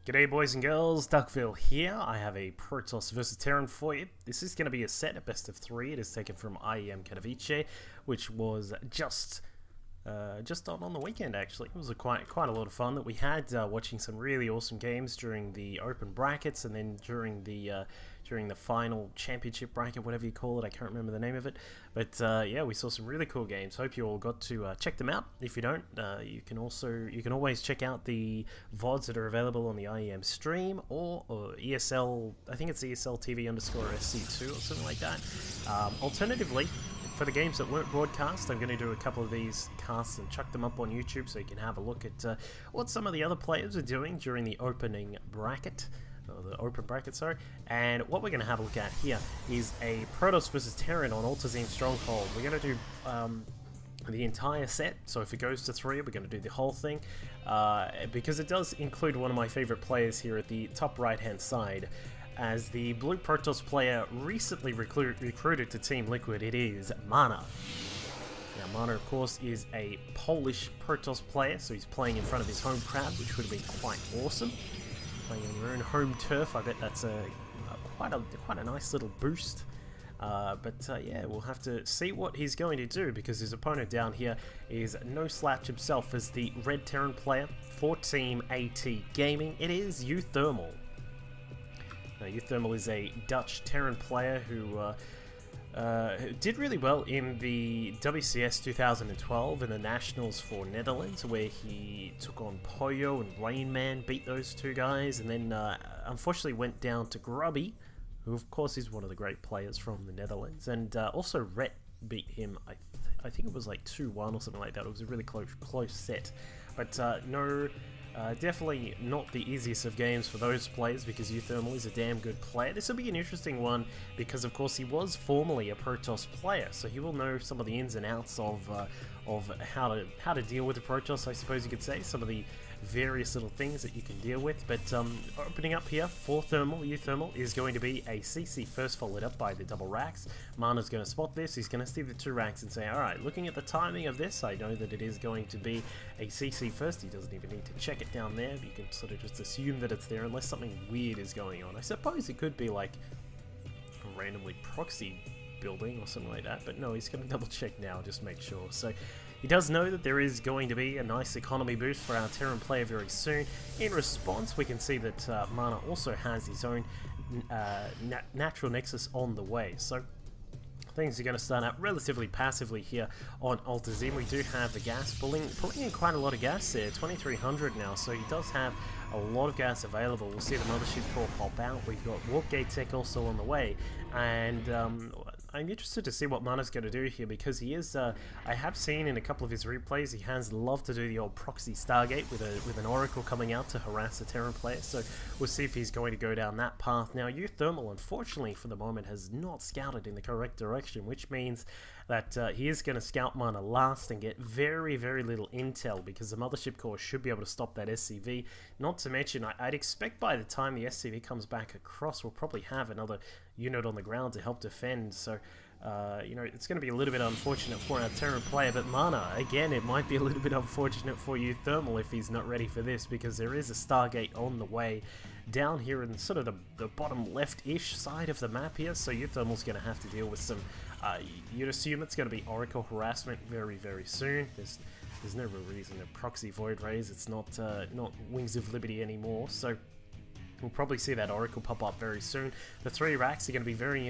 G'day boys and girls, Duckville here. I have a Protoss vs Terran for you. This is going to be a set, a best of 3. It is taken from IEM Katowice, which was just on the weekend actually. It was quite a lot of fun that we had watching some really awesome games during the open brackets and then during the final championship bracket, whatever you call it. I can't remember the name of it, but yeah, we saw some really cool games. Hope you all got to check them out. If you don't, you can always check out the VODs that are available on the IEM stream or ESL. I think it's ESL TV _ SC2 or something like that. Alternatively, for the games that weren't broadcast, I'm going to do a couple of these casts and chuck them up on YouTube so you can have a look at what some of the other players are doing during the opening bracket. The open bracket, sorry. And what we're going to have a look at here is a Protoss vs Terran on Altazim Stronghold. We're going to do the entire set, so if it goes to 3, we're going to do the whole thing, because it does include one of my favorite players here at the top right hand side. As the blue Protoss player recently recruited to Team Liquid, it is Mana. Now Mana, of course, is a Polish Protoss player, so he's playing in front of his home crowd, which would have been quite awesome. Playing on your own home turf, I bet that's quite a nice little boost. But yeah, we'll have to see what he's going to do, because his opponent down here is no slouch himself as the red Terran player for Team AT Gaming. It is uThermal. Now, uThermal is a Dutch Terran player who did really well in the WCS 2012 in the Nationals for Netherlands, where he took on Poyo and Rainman, beat those two guys, and then unfortunately went down to Grubby, who of course is one of the great players from the Netherlands, and also Rhett beat him, I think it was like 2-1 or something like that. It was a really close set, but no... definitely not the easiest of games for those players, because uThermal is a damn good player. This will be an interesting one because, of course, he was formerly a Protoss player, so he will know some of the ins and outs of how to deal with the Protoss, I suppose you could say, some of the various little things that you can deal with. But opening up here for uThermal is going to be a CC first, followed up by the double racks. Mana's going to spot this. He's going to see the 2 racks and say, alright, looking at the timing of this, I know that it is going to be a CC first. He doesn't even need to check it down there. You can sort of just assume that it's there unless something weird is going on. I suppose it could be like a randomly proxy building or something like that, but no, he's going to double check now, just make sure. So he does know that there is going to be a nice economy boost for our Terran player very soon. In response, we can see that Mana also has his own natural nexus on the way. So things are going to start out relatively passively here on Altazim. We do have the gas pulling in quite a lot of gas there, 2300 now, so he does have a lot of gas available. We'll see the mothership core pop out. We've got warp gate tech also on the way, and I'm interested to see what Mana's going to do here, because he is, I have seen in a couple of his replays, he has loved to do the old proxy Stargate with an Oracle coming out to harass a Terran player, so we'll see if he's going to go down that path. Now, uThermal, unfortunately for the moment, has not scouted in the correct direction, which means that he is going to scout Mana last and get very, very little intel, because the mothership core should be able to stop that SCV. Not to mention, I'd expect by the time the SCV comes back across, we'll probably have another unit on the ground to help defend. So you know, it's going to be a little bit unfortunate for our Terran player, but Mana, again, it might be a little bit unfortunate for uThermal if he's not ready for this, because there is a Stargate on the way down here in sort of the bottom left-ish side of the map here, so uThermal's going to have to deal with some, you'd assume it's going to be Oracle harassment very, very soon. There's no real reason to proxy Void Rays. It's not Wings of Liberty anymore, so we'll probably see that Oracle pop up very soon. The 3 racks are going to be very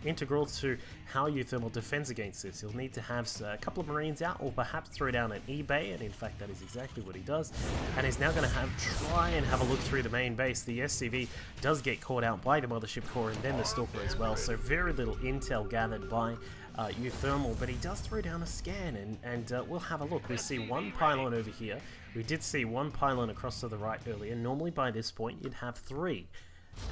integral to how uThermal defends against this. He'll need to have a couple of Marines out, or perhaps throw down an eBay, and in fact that is exactly what he does. And he's now going to try and have a look through the main base. The SCV does get caught out by the mothership core and then the Stalker as well, so very little intel gathered by uThermal, but he does throw down a scan, and we'll have a look. We see 1 pylon over here. We did see 1 pylon across to the right earlier. Normally by this point you'd have 3.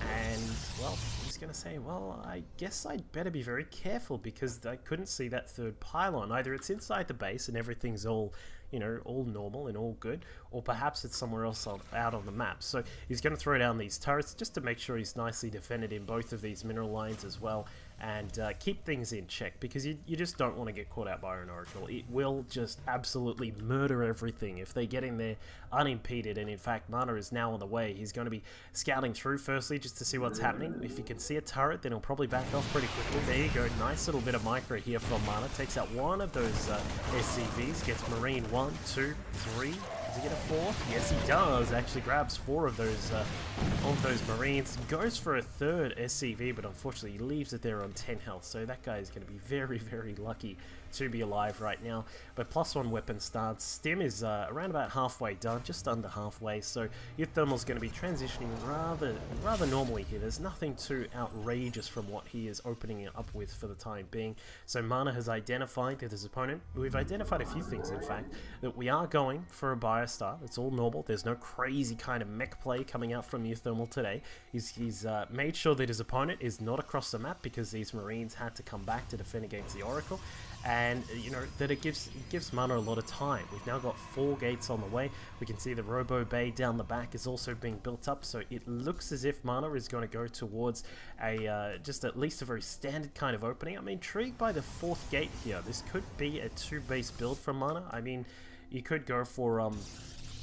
And, well, he's going to say, well, I guess I'd better be very careful, because I couldn't see that 3rd pylon. Either it's inside the base and everything's all, you know, all normal and all good, or perhaps it's somewhere else out on the map. So he's going to throw down these turrets just to make sure he's nicely defended in both of these mineral lines as well. and keep things in check, because you just don't want to get caught out by an Oracle. It will just absolutely murder everything if they get in there unimpeded, and in fact Mana is now on the way. He's going to be scouting through firstly just to see what's happening. If he can see a turret, then he'll probably back off pretty quickly. There you go, nice little bit of micro here from Mana. Takes out one of those SCVs, gets Marine 1, 2, 3. Does he get a fourth? Yes, he does. Actually grabs 4 of those Marines. Goes for a third SCV, but unfortunately he leaves it there on 10 health. So that guy is going to be very, very lucky to be alive right now. But +1 weapon starts. Stim is around about halfway done, just under halfway. So uThermal is going to be transitioning rather normally here. There's nothing too outrageous from what he is opening it up with for the time being. So Mana has identified that his opponent. We've identified a few things, in fact, that we are going for a bio start. It's all normal. There's no crazy kind of mech play coming out from uThermal today. He's made sure that his opponent is not across the map, because these Marines had to come back to defend against the Oracle. And you know that it gives Mana a lot of time. We've now got 4 gates on the way. We can see the Robo Bay down the back is also being built up, so it looks as if Mana is going to go towards a just at least a very standard kind of opening. I'm intrigued by the 4th gate here. This could be a 2-base build from Mana. I mean, you could go for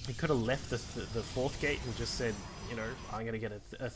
he could have left the 4th gate and just said, you know, I'm going to get a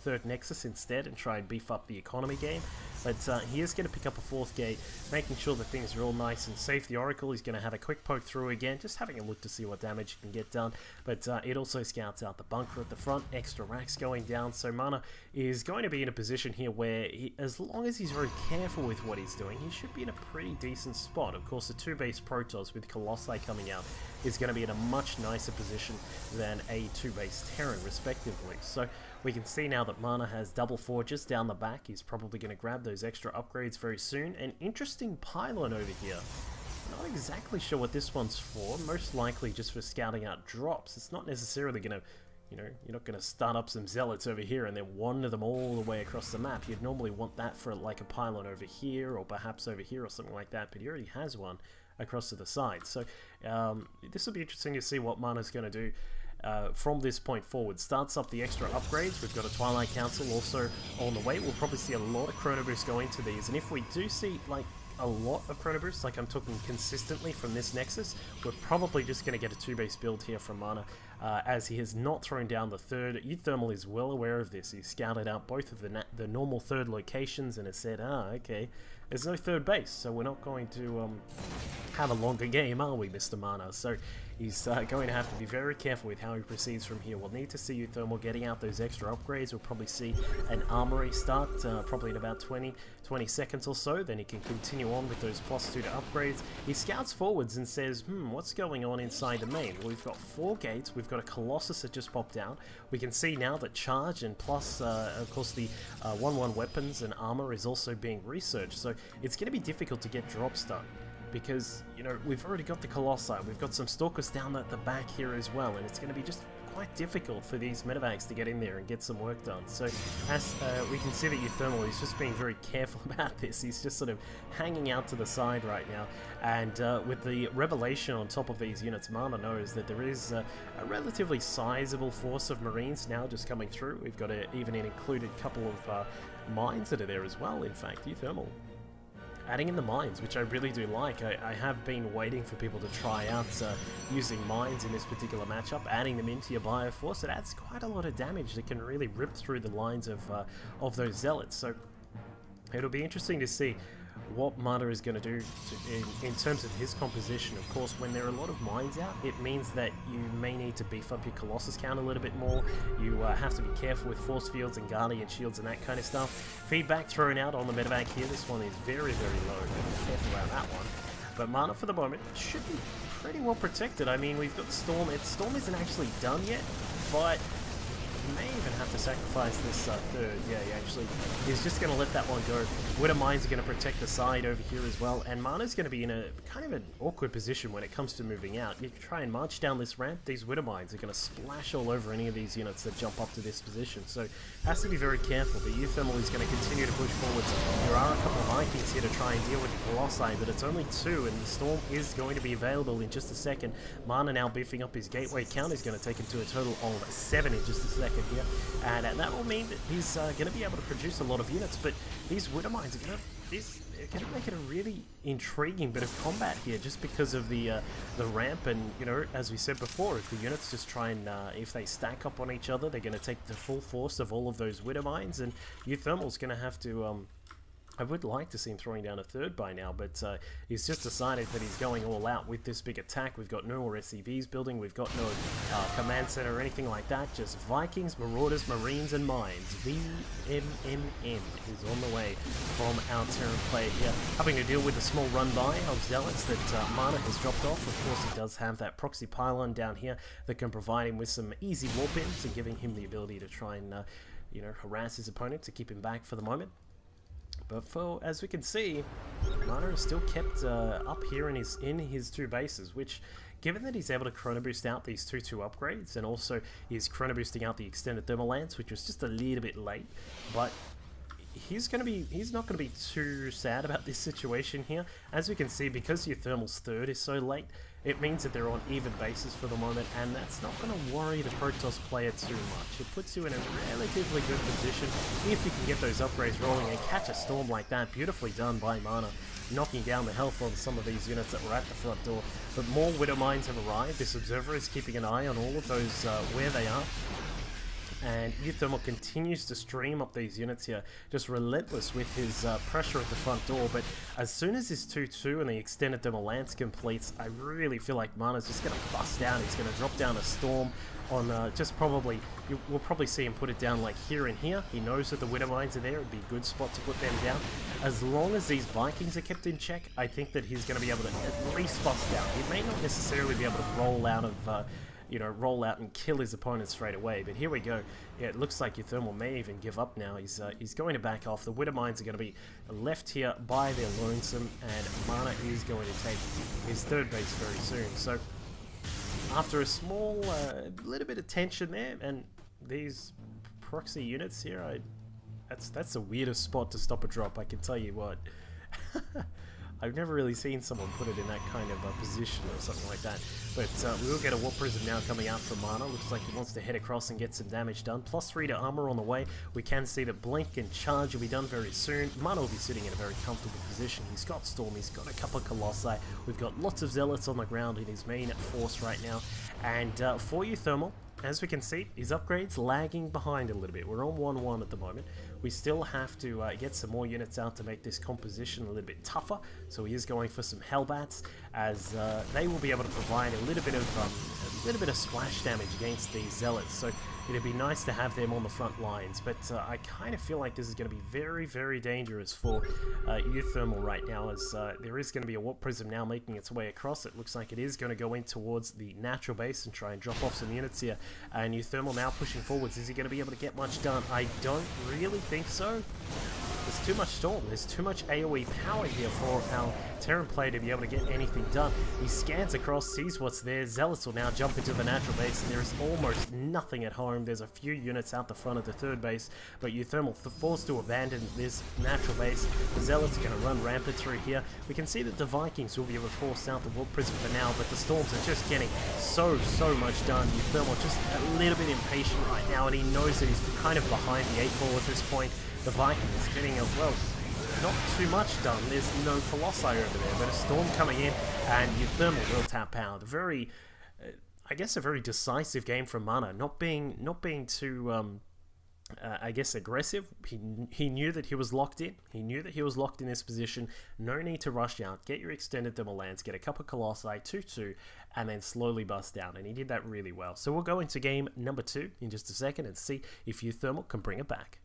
3rd Nexus instead and try and beef up the economy game. But he is going to pick up a 4th gate, making sure that things are all nice and safe. The Oracle is going to have a quick poke through again, just having a look to see what damage he can get done. But it also scouts out the bunker at the front, extra racks going down. So Mana is going to be in a position here where, as long as he's very careful with what he's doing, he should be in a pretty decent spot. Of course, the 2-base Protoss with Colossi coming out is going to be in a much nicer position than a 2-base Terran, respectively. So we can see now that Mana has double forges down the back. He's probably going to grab those extra upgrades very soon. An interesting pylon over here. Not exactly sure what this one's for. Most likely just for scouting out drops. It's not necessarily going to, you know, you're not going to start up some zealots over here and then wander them all the way across the map. You'd normally want that for like a pylon over here, or perhaps over here or something like that, but he already has one across to the side. So this will be interesting to see what Mana's going to do from this point forward. Starts up the extra upgrades. We've got a Twilight Council also on the way. We'll probably see a lot of Chrono Boost go into these, and if we do see like a lot of Chrono Boost, like I'm talking consistently from this Nexus, we're probably just going to get a 2-base build here from Mana, as he has not thrown down the 3rd. uThermal is well aware of this. He's scouted out both of the normal 3rd locations and has said, okay, there's no 3rd base, so we're not going to have a longer game, are we, Mr. Mana? So he's going to have to be very careful with how he proceeds from here. We'll need to see uThermal getting out those extra upgrades. We'll probably see an armory start probably in about 20 seconds or so. Then he can continue on with those +2 to upgrades. He scouts forwards and says, what's going on inside the main? Well, we've got 4 gates. We've got a Colossus that just popped out. We can see now that charge and plus, of course, the 1-1 weapons and armor is also being researched. So it's going to be difficult to get drops done, because, you know, we've already got the Colossi, we've got some Stalkers down at the back here as well, and it's going to be just quite difficult for these medevacs to get in there and get some work done. So as we can see that uThermal is just being very careful about this. He's just sort of hanging out to the side right now, and with the Revelation on top of these units, Mana knows that there is a relatively sizable force of Marines now just coming through. We've got even an included couple of mines that are there as well, in fact. uThermal adding in the mines, which I really do like. I have been waiting for people to try out using mines in this particular matchup, adding them into your Bioforce. It adds quite a lot of damage that can really rip through the lines of those zealots. So it'll be interesting to see what Mana is going to do in terms of his composition. Of course, when there are a lot of mines out, it means that you may need to beef up your Colossus count a little bit more. You have to be careful with force fields and guardian shields and that kind of stuff. Feedback thrown out on the medevac here. This one is very, very low. Be careful around that one. But Mana, for the moment, should be pretty well protected. I mean, we've got Storm. Storm isn't actually done yet, but you may even have to sacrifice this 3rd. Yeah, he's just going to let that one go. Widow Mines are going to protect the side over here as well, and Mana's going to be in a kind of an awkward position when it comes to moving out. You can try and march down this ramp. These Widow Mines are going to splash all over any of these units that jump up to this position, so has to be very careful. The uThermal is going to continue to push forwards. There are a couple of Vikings here to try and deal with the Colossi, but it's only 2, and the Storm is going to be available in just a second. Mana now beefing up his gateway count. He's going to take him to a total of 7 in just a second here, and that will mean that he's going to be able to produce a lot of units, but these Widow Mines are going to make it a really intriguing bit of combat here, just because of the ramp, and you know, as we said before, if the units just try and if they stack up on each other, they're going to take the full force of all of those Widow Mines, and uThermal's going to have to I would like to see him throwing down a third by now, but he's just decided that he's going all out with this big attack. We've got no more SCVs building, we've got no command center or anything like that, just Vikings, Marauders, Marines, and Mines. VMMN is on the way from our Terran player here, having to deal with a small run-by of Zealots that Mana has dropped off. Of course, he does have that proxy pylon down here that can provide him with some easy warp-ins and giving him the ability to try and, you know, harass his opponent to keep him back for the moment. But as we can see, Mana is still kept up here in his 2 bases, which, given that he's able to chrono boost out these 2/2 upgrades, and also he's chrono boosting out the extended thermal lance, which was just a little bit late, but he's not gonna be too sad about this situation here. As we can see, because uThermal's 3rd is so late, it means that they're on even bases for the moment, and that's not going to worry the Protoss player too much. It puts you in a relatively good position if you can get those upgrades rolling and catch a Storm like that. Beautifully done by Mana, knocking down the health on some of these units that were at the front door. But more Widow Mines have arrived. This Observer is keeping an eye on all of those where they are. And uThermal continues to stream up these units here, just relentless with his pressure at the front door. But as soon as his 2/2 and the extended thermal lance completes, I really feel like Mana's just going to bust out. He's going to drop down a Storm on just probably, we'll probably see him put it down like here and here. He knows that the Widow Mines are there. It'd be a good spot to put them down. As long as these Vikings are kept in check, I think that he's going to be able to at least bust out. He may not necessarily be able to roll out of you know, roll out and kill his opponent straight away. But here we go. Yeah, it looks like uThermal may even give up now. He's going to back off. The Widow Mines are going to be left here by their lonesome, and Mana is going to take his 3rd base very soon. So after a small little bit of tension there, and these proxy units here, that's the weirdest spot to stop a drop, I can tell you what. I've never really seen someone put it in that kind of position or something like that. But we will get a Warp Prism now coming out from Mana. Looks like he wants to head across and get some damage done. +3 to armor on the way. We can see that Blink and Charge will be done very soon. Mana will be sitting in a very comfortable position. He's got Storm, he's got a couple of Colossi. We've got lots of Zealots on the ground in his main force right now. And for uThermal, as we can see, his upgrades lagging behind a little bit. We're on 1-1 at the moment. We still have to get some more units out to make this composition a little bit tougher. So he is going for some Hellbats, as they will be able to provide a little bit of splash damage against these Zealots. So it'd be nice to have them on the front lines, but I kind of feel like this is going to be very, very dangerous for uThermal right now, as there is going to be a Warp Prism now making its way across. It looks like it is going to go in towards the natural base and try and drop off some units here. And uThermal now pushing forwards. Is he going to be able to get much done? I don't really think so. There's too much Storm, there's too much AoE power here for our Terran player to be able to get anything done. He scans across, sees what's there. Zealots will now jump into the natural base, and there is almost nothing at home. There's a few units out the front of the 3rd base, but uThermal forced to abandon this natural base. The Zealots are going to run rampant through here. We can see that the Vikings will be able to force out the Warp Prism for now, but the Storms are just getting so much done. uThermal just a little bit impatient right now, and he knows that he's kind of behind the 8 ball at this point. The Vikings getting well, not too much done. There's no Colossi over there, but a Storm coming in, and uThermal will tap out. Very, I guess, a very decisive game from Mana. Not being too, I guess, aggressive. He knew that he was locked in. He knew that he was locked in this position. No need to rush out. Get your extended thermal lance. Get a couple of Colossi, 2/2, and then slowly bust down. And he did that really well. So we'll go into game number 2 in just a second and see if uThermal can bring it back.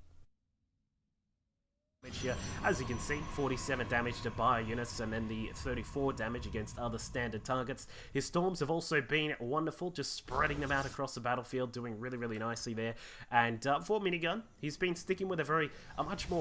Here, as you can see, 47 damage to bio units, and then the 34 damage against other standard targets. His Storms have also been wonderful, just spreading them out across the battlefield, doing really nicely there. And for Minigun, he's been sticking with a much more